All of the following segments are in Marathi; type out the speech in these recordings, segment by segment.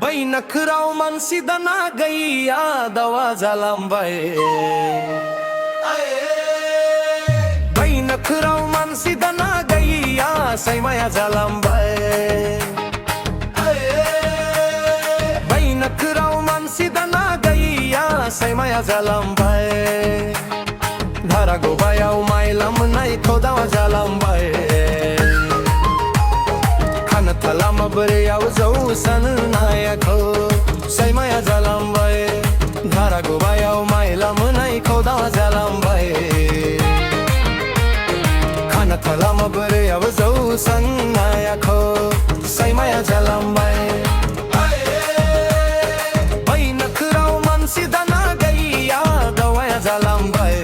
बाई नखराव मानसी दना गैया दवा झालांबाय बाई नखराव मानसी दना गैया सैमाया झालांबाय बाई नखराव मानसी दना गैया सैमाया झालांबाय धारा गोबायाव मायलाम नाही खोदावा झालांबाय थला मबरे याव जाऊ सन नायको सैमाया झालांबाय धारा गोबायाव मायला मनाई खोदा झालांबाय खाना थला मबरे याव जाऊ सन नायको सैमाया झालांबाय बाई नखराव मानसी दना गैया दवाया झालांबाय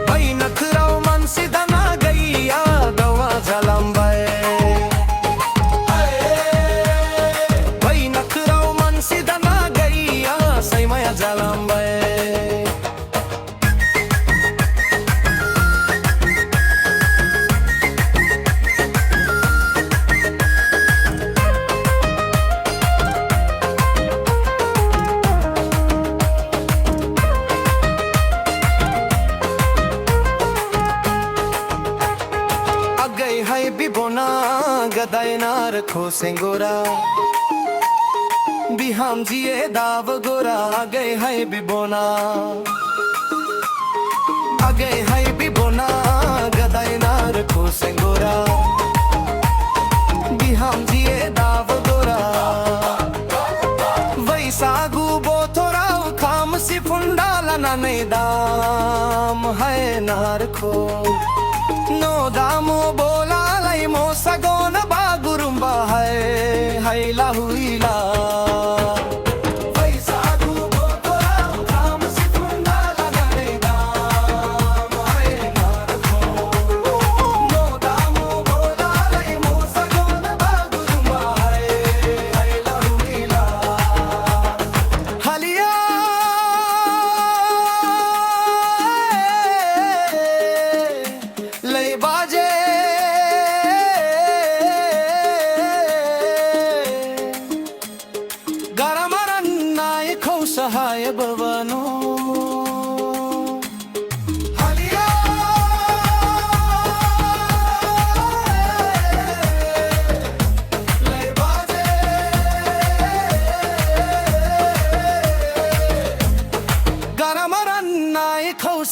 बाई नखराव मानसी दना गैया दवा झालांबाय हाय बिबोना गदायनार खोसेंगोरा बिहाम जिए दाव गोरा गए हाय बिबोना आगे हाय बिबोना गदायनार खोसेंगोरा बिहाम जिए दाव गोरा वैसागु बोथोराव खाम सी फुंडाला नाने दाम हाय नार खो नो दामो बोला लाई मो सगोन बागुरुंबा है हैला हुईला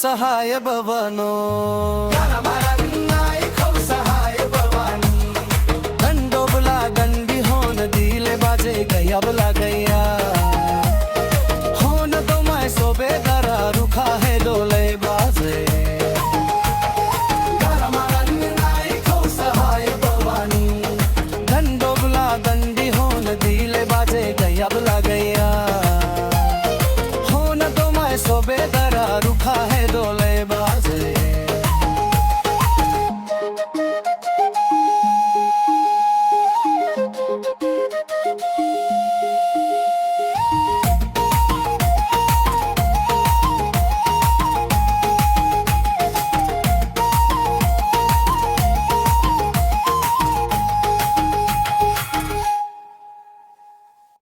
सहाय भवनो गरमरन्नाय खौ सहाय भवनो गंडोबला गंडी होन दिले बाजे गया बला गया